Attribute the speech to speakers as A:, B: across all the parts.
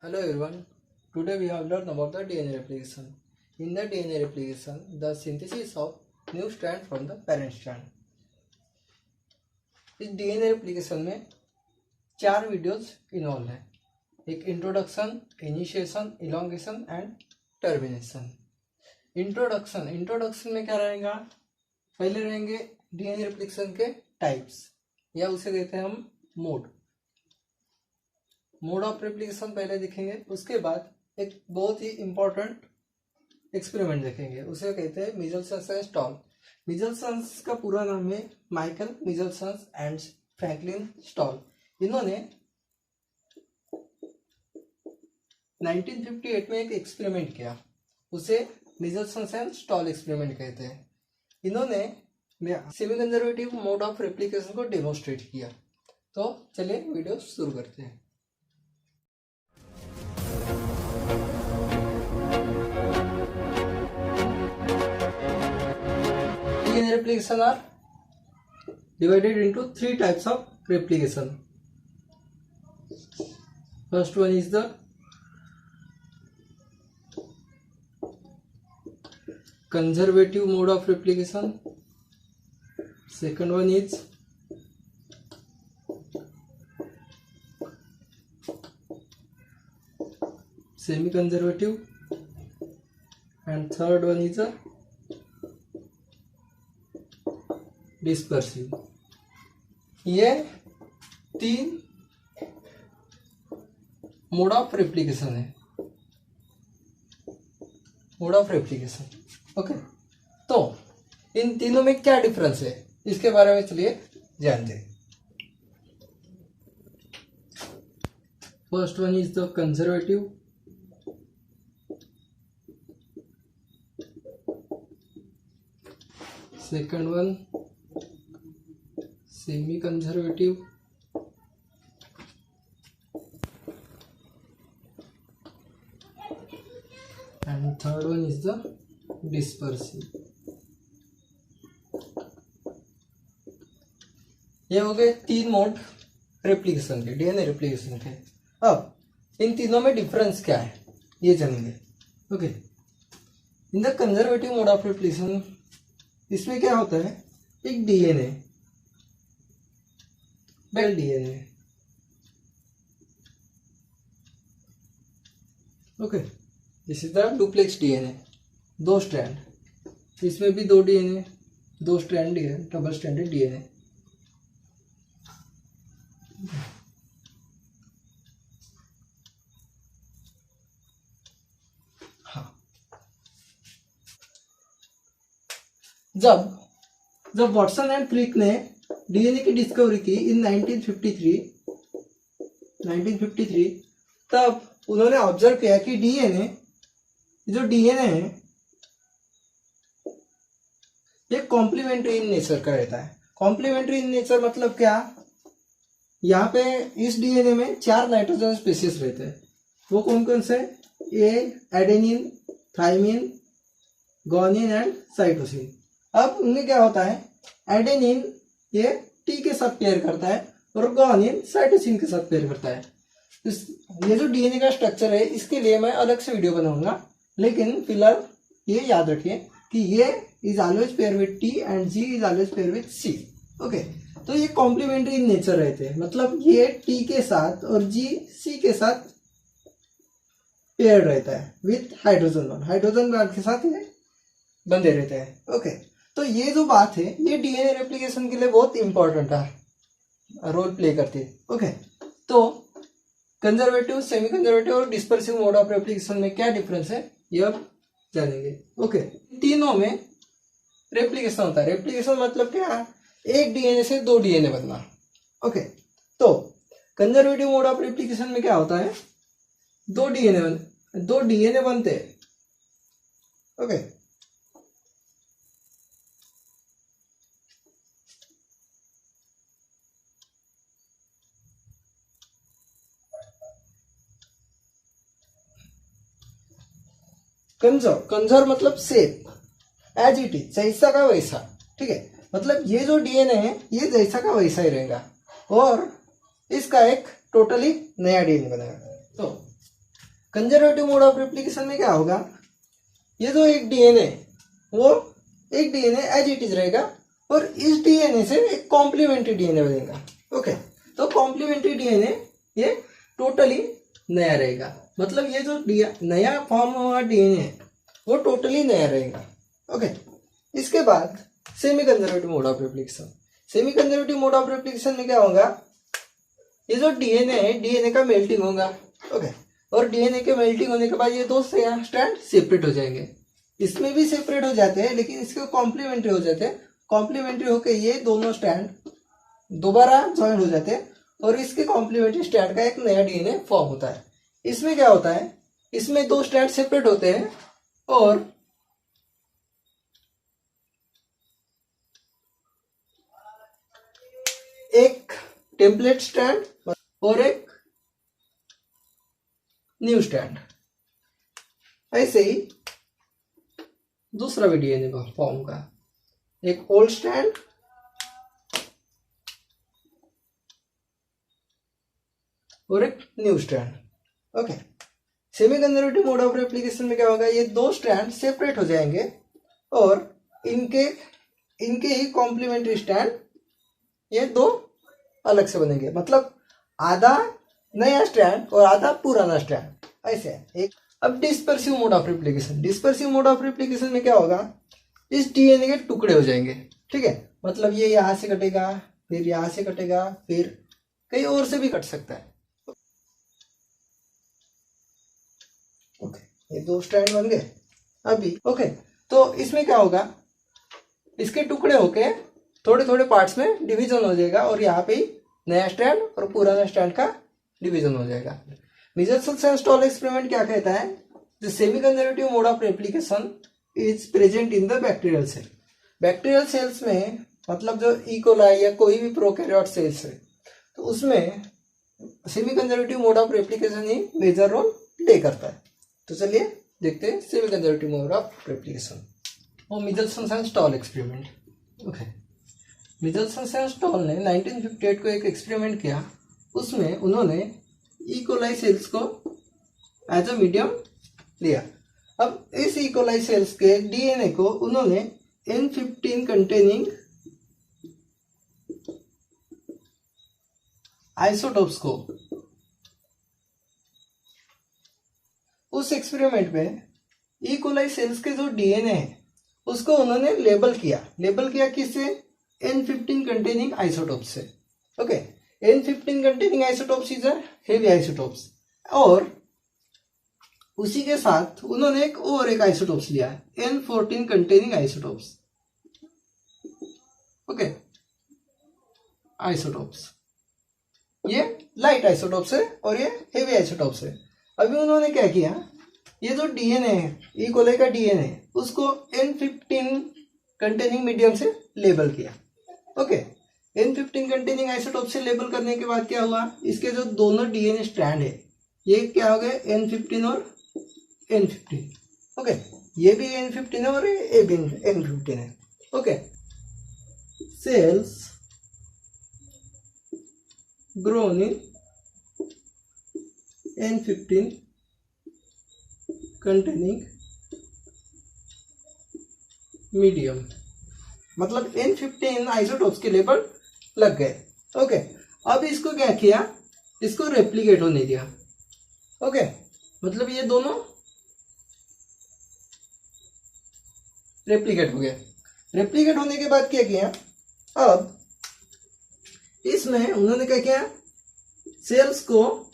A: Hello everyone. Today we have learned about the DNA replication. In the DNA replication, the synthesis of new strand from the parent strand. इस DNA replication में 4 videos involve हैं. एक introduction, initiation, elongation and termination. Introduction में क्या रहेगा? पहले रहेंगे DNA replication के टाइप्स, या उसे कहते हैं हम मोड ऑफ रेप्लिकेशन पहले देखेंगे. उसके बाद एक बहुत ही इंपॉर्टेंट एक्सपेरिमेंट देखेंगे, उसे कहते हैं मिचेल्सन एंड स्टॉल. मिचेल्सन का पूरा नाम है माइकल मिचेल्सन एंड फ्रैंकलिन स्टॉल. इन्होंने 1958 में एक एक्सपेरिमेंट किया, उसे मिचेल्सन एंड स्टॉल एक्सपेरिमेंट कहते हैं. इन्होंने semi conservative mode of replication को डेमोन्स्ट्रेट किया. तो चलिए वीडियो शुरू करते हैं. DNA replication are divided into 3 types of replication. First one is the conservative mode of replication. Second one is semi-conservative, and third one is a dispersive. ये 3 mode of replication है. Mode of replication. Okay, तो इन तीनों में क्या difference है इसके बारे में चलिए जानते हैं. First one is the conservative. Second one semi conservative, and third one is the dispersive. ये हो गए 3 मोड रेप्लिकेशन के, डीएनए रेप्लिकेशन के. अब इन तीनों में डिफरेंस क्या है ये जानेंगे. Okay, in the conservative mode of replication इसमें क्या होता है, एक DNA, bell DNA. Okay, this is the duplex DNA, 2 strand. इसमें भी 2 DNA, 2 strand DNA, double stranded DNA. हाँ, जब वॉटसन एंड क्रिक ने डीएनए की डिस्कवरी की इन 1953, तब उन्होंने ऑब्जर्व किया कि डीएनए है ये कॉम्प्लीमेंट्री इन नेचर का रहता है. कॉम्प्लीमेंट्री इन नेचर मतलब क्या? यहाँ पे इस डीएनए में 4 नाइट्रोजन स्पीशीज रहते हैं. वो कौन कौन से? Adenine, thymine, guanine and cytosine. अब उनमें क्या होता है, एडेनिन ये टी के साथ पेयर करता है और गुआनिन साइटोसिन के साथ पेयर करता है. ये जो डीएनए का स्ट्रक्चर है इसके लिए मैं अलग से वीडियो बनाऊंगा, लेकिन फिलहाल ये याद रखिए कि ये is always pair with T and G is always pair with C. Okay, तो ये कॉम्प्लीमेंट्री इन नेचर रहते हैं, मतलब ये टी के साथ और जी सी के साथ पेयर रहता है विथ हाइड्रोजन बॉन्ड के साथ ये बंधे रहते हैं. ओके, तो ये जो बात है ये डीएनए रेप्लिकेशन के लिए बहुत इंपॉर्टेंट है, रोल प्ले करती है. ओके, तो कंजर्वेटिव, सेमी कंजर्वेटिव और डिस्पर्सिव मोड ऑफ रेप्लिकेशन में क्या डिफरेंस है ये अब जानेंगे. ओके, तीनों में रेप्लिकेशन होता है. रेप्लिकेशन मतलब क्या? एक डीएनए से 2 डीएनए बनना. ओके, तो कंजर्वेटिव मोड ऑफ रेप्लिकेशन में क्या होता है, 2 डीएनए बनते हैं. ओके, कंजर्व मतलब सेफ, एज इट इज, जैसा का वैसा. ठीक है, मतलब ये जो डीएनए है ये जैसा का वैसा ही रहेगा और इसका एक टोटली नया डीएनए बनेगा. तो कंजर्वेटिव मोड ऑफ रेप्लिकेशन में क्या होगा, ये जो एक डीएनए वो एक डीएनए एज इट इज रहेगा और इस डीएनए से एक कॉम्प्लीमेंट्री डीएनए बनेगा। ओके, तो कॉम्प्लीमेंट्री डीएनए ये टोटली नया रहेगा, मतलब ये जो नया फॉर्म हुआ डीएनए वो टोटली नया रहेगा। ओके, इसके बाद semi conservative mode of replication. Semi conservative mode of replication में क्या होगा, ये जो डीएनए है डीएनए का मेल्टिंग होगा। ओके, और डीएनए के मेल्टिंग होने के बाद ये दो स्ट्रैंड सेपरेट हो जाएंगे, इसमें भी सेपरेट हो जाते हैं लेकिन इसके कॉम्प्लीमेंट्री हो जाते हैं। कॉम्प्लीमेंट्री होकर ये दोनों स्ट्रैंड दोबारा ज्वाइन हो जाते हैं और इसके कॉम्प्लीमेंट्री स्ट्रैंड का एक नया डीएनए फॉर्म होता है। इसमें क्या होता है, इसमें दो स्ट्रैंड सेपरेट होते हैं और एक टेम्पलेट स्ट्रैंड और एक न्यू स्ट्रैंड, ऐसे ही दूसरा भी डीएनए फॉर्म का, एक ओल्ड स्ट्रैंड और एक new strand. Okay, semi conservative mode of replication में क्या होगा, ये दो स्ट्रैंड सेपरेट हो जाएंगे और इनके ही कॉम्प्लीमेंट्री स्ट्रैंड ये दो अलग से बनेंगे, मतलब आधा नया स्ट्रैंड और आधा पुराना स्ट्रैंड, ऐसे एक। अब dispersive mode of replication. Dispersive mode of replication में क्या होगा, इस डीएनए के टुकड़े हो जाएंगे, ठीक है, मतलब ये यहां से कटेगा, फिर यहां से कटेगा, फिर कहीं और से भी कट सकता है। ओके, ये दो स्ट्रैंड बन गए अभी। ओके, तो इसमें क्या होगा, इसके टुकड़े होके थोड़े थोड़े पार्ट्स में डिवीजन हो जाएगा और यहाँ पे ही नया स्ट्रैंड और पुराना स्ट्रैंड का डिवीजन हो जाएगा। मिचेल्सन एंड स्टॉल एक्सपेरिमेंट क्या कहता है, the semi conservative mode of replication is present in the bacterial cell. Bacterial cells में मतलब जो इकोलाई या कोई भी प्रोकैरियोट सेल्स है तो उसमें semi conservative mode of replication ही मेजर रोल प्ले करता है। तो चलिए देखते हैं semi conservative mode of replication और Meselson and Stahl experiment. Okay, Meselson and Stahl ने 1958 को एक एक्सपेरिमेंट किया, उसमें उन्होंने इकोलाई सेल्स को एज अ मीडियम लिया। अब इस इकोलाई सेल्स के डीएनए को उन्होंने N15 कंटेनिंग आइसोटोप्स को, उस एक्सपेरिमेंट में इकोलाई सेल्स के जो डीएनए है उसको उन्होंने लेबल किया किससे, N15 कंटेनिंग आइसोटोप्स से। Okay, N15 containing isotopes is a heavy isotopes, और उसी के साथ उन्होंने एक आइसोटोप्स लिया है, N14 containing isotopes. Okay, isotopes ये लाइट आइसोटोप्स है और ये हेवी आइसोटोप्स है। अभी उन्होंने क्या किया, ये जो डीएनए है ई कोलाई का डीएनए उसको N15 कंटेनिंग मीडियम से लेबल किया। ओके, N15 कंटेनिंग आइसोटोप से लेबल करने के बाद क्या हुआ, इसके जो दोनों डीएनए स्ट्रैंड है ये क्या हो गए, N15 और N15। ओके, ये भी N15 है और ये भी N15 है। Okay, cells grown in N15 containing medium, मतलब N15 आइसोटोप्स के लेबल लग गए। ओके, अब इसको क्या किया, इसको रेप्लिकेट होने दिया। ओके, मतलब ये दोनों रेप्लिकेट हो गया। रेप्लिकेट होने के बाद क्या किया, अब इसमें उन्होंने क्या किया, सेल्स को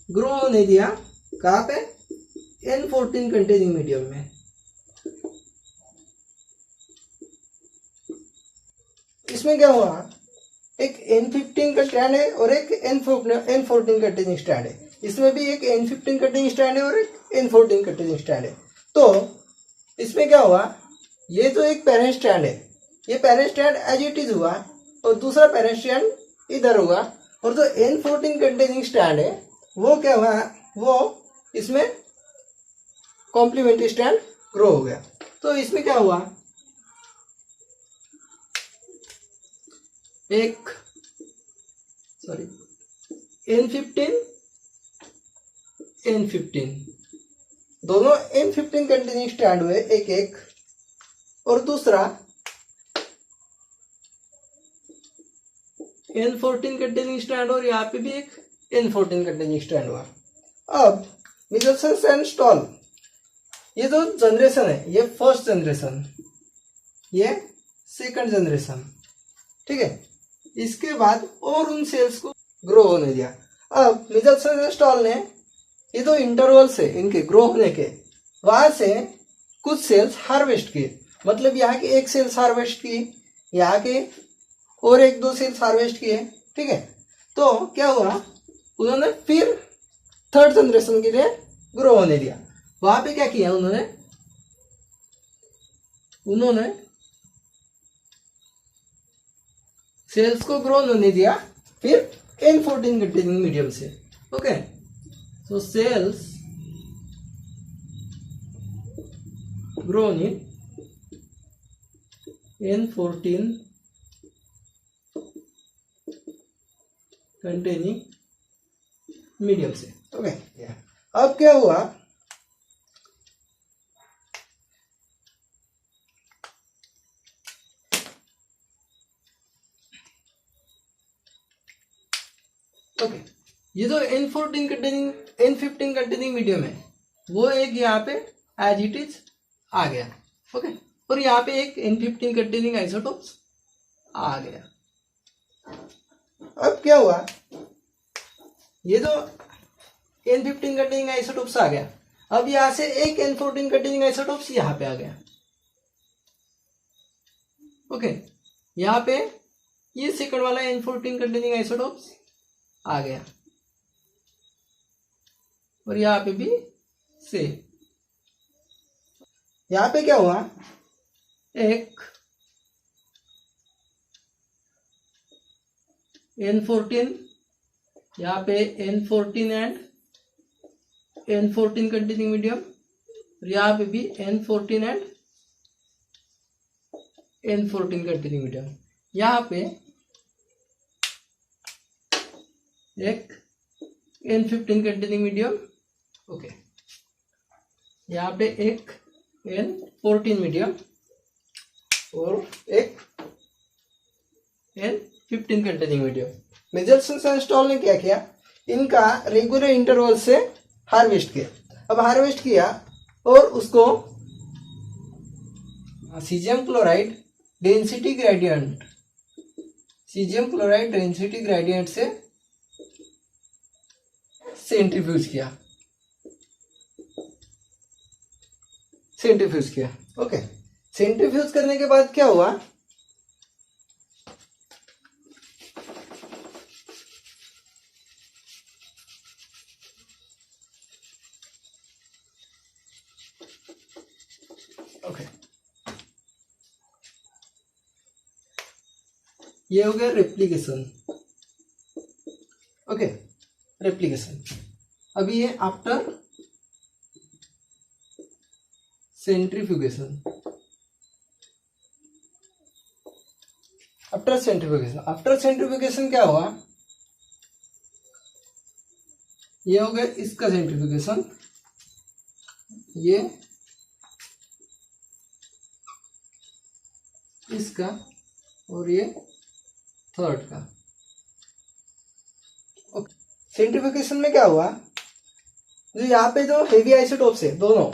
A: ग्रो होने दिया, कहां पे, N14 कंटेनिंग मीडियम में। इसमें क्या हुआ, एक N15 का स्ट्रैंड है और एक N14 कंटेनिंग स्ट्रैंड है, इसमें भी एक N15 कंटेनिंग स्ट्रैंड है और एक N14 कंटेनिंग स्ट्रैंड है। तो इसमें क्या हुआ, ये जो एक पेरेंट स्ट्रैंड है ये parent strand as it is हुआ और दूसरा पेरेंट स्ट्रैंड इधर हुआ, और जो N14 कंटेनिंग स्ट्रैंड है वो क्या हुआ, वो इसमें कॉम्प्लीमेंट्री स्ट्रैंड ग्रो हो गया। तो इसमें क्या हुआ, N15 N15, दोनों N15 कंटिन्यूइंग स्ट्रैंड हुए एक एक, और दूसरा N14 कंटिन्यूइंग स्ट्रैंड और यहाँ पे भी एक N14 कंटिन्यूइंग स्ट्रैंड हुआ। अब मिचेल्सन एंड स्टॉल, ये जो जनरेशन है ये फर्स्ट जनरेशन, ये सेकंड जनरेशन, ठीक है। इसके बाद और उन सेल्स को ग्रो होने दिया। अब मिचेल्सन एंड स्टॉल ने ये जो इंटरवल्स है इनके ग्रो होने के, वहां से कुछ सेल्स हार्वेस्ट किए, मतलब यहाँ के एक सेल्स हार्वेस्ट की, यहाँ के और एक दो सेल्स हार्वेस्ट किए, ठीक है। तो क्या हुआ, उन्होंने फिर थर्ड जनरेशन के लिए ग्रो होने दिया। वहां पे क्या किया उन्होंने सेल्स को ग्रो होने दिया फिर N14 कंटेनिंग मीडियम से। Okay, so cells grown in N14 containing medium से। ओके, अब क्या हुआ, ओके, ये जो N15 कंटेनिंग मीडियम है वो एक यहाँ पे एज इट इज आ गया। ओके, और यहाँ पे एक N15 कंटेनिंग आइसोटोप्स आ गया। अब क्या हुआ, ये जो N15 कंटेनिंग आइसोटोप्स आ गया, अब यहां से एक N14 कंटेनिंग आइसोटोप्स यहाँ पे आ गया। ओके, यहाँ पे ये सेकंड वाला N14 कंटेनिंग आइसोटोप्स आ गया, और यहाँ पे भी से यहाँ पे क्या हुआ, एक N14, यहाँ पे N14 and N14 continuing medium, और यहाँ पे भी N14 and N14 continuing medium. यहाँ पे एक N15 कंटिन्यूइंग मीडियम, ओके, यहाँ पे एक N14 मीडियम और एक N15 continuing medium. Meselson and Stahl ने क्या किया, इनका रेगुलर इंटरवल से हार्वेस्ट किया। अब हार्वेस्ट किया और उसको सीजियम क्लोराइड डेंसिटी ग्रेडियंट से सेंट्रीफ्यूज किया। ओके, सेंट्रीफ्यूज करने के बाद क्या हुआ, ओके, ये हो गया रेप्लिकेशन। Okay, replication. अभी ये आफ्टर सेंट्रीफ्यूगेशन, आफ्टर सेंट्रीफ्यूगेशन क्या हुआ, ये हो गया इसका सेंट्रीफ्यूगेशन, ये इसका, और ये थर्ड का। सेंट्रीफ्यूगेशन में क्या हुआ, जो यहाँ पे जो हेवी आइसोटोप्स है दोनों,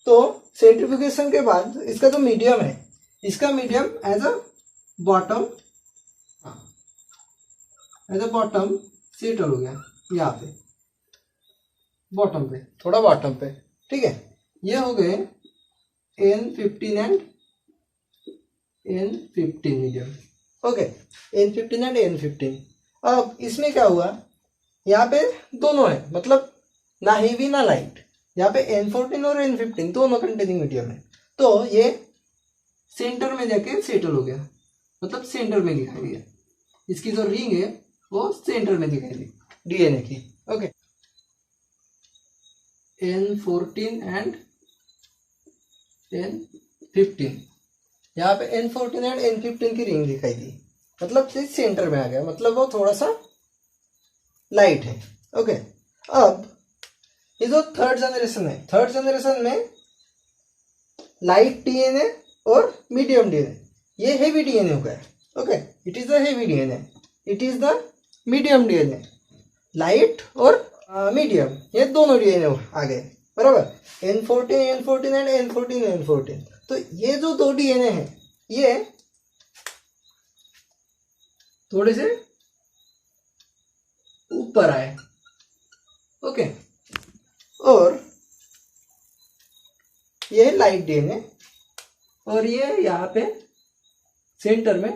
A: तो सेंट्रीफ्यूगेशन के बाद इसका जो मीडियम है, इसका medium as a bottom settle हो गया यहाँ पे, बॉटम पे, थोड़ा बॉटम पे, ठीक है। ये हो गए N15 and N15 medium. Okay, N15 and N15। अब इसमें क्या हुआ, यहाँ पे दोनों है, मतलब ना हेवी ना लाइट, यहाँ पे N14 और N15 दोनों कंटेनिंग मीडियम है, तो ये सेंटर में जाके सेटल हो गया, मतलब सेंटर में दिखाई दिया, इसकी जो रिंग है वो सेंटर में दिखाई दी डीएनए की। ओके, N14 एंड N15, यहाँ पे N14 एंड N15 की रिंग दिखाई दी, मतलब सेंटर में आ गया, मतलब वो थोड़ा सा लाइट है। ओके, अब ये जो थर्ड जनरेशन है, थर्ड जनरेशन में लाइट डीएनए और मीडियम डीएनए, ये हेवी डीएनए हो गया। Okay, it is the heavy DNA, it is the medium DNA. Light और मीडियम ये दोनों डीएनए आ गए, बराबर। N14 एंड N14 तो ये जो दो डीएनए हैं ये थोड़े से ऊपर आए। ओके, और ये लाइट डीएनए और ये यहाँ पे सेंटर में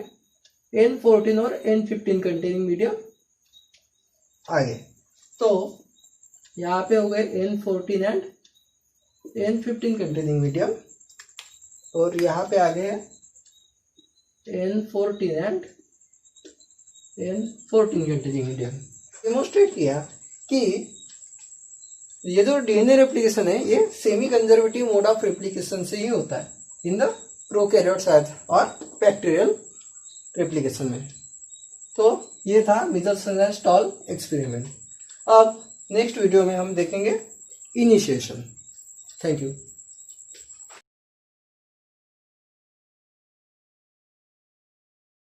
A: N14 और N15 कंटेनिंग मीडियम आ गए। तो यहाँ पे हो गए N14 and N15 containing medium और यहाँ पे आ गए N14 and N14 containing medium. Demonstrate किया कि ये जो डीएनए रेप्लिकेशन है ये semi conservative mode of replication से ही होता है इन द प्रोकैरियोट्स और बैक्टीरियल रेप्लिकेशन में। तो ये था मिचेल्सन एंड स्टॉल एक्सपेरिमेंट। अब नेक्स्ट वीडियो में हम देखेंगे इनिशिएशन। Thank you.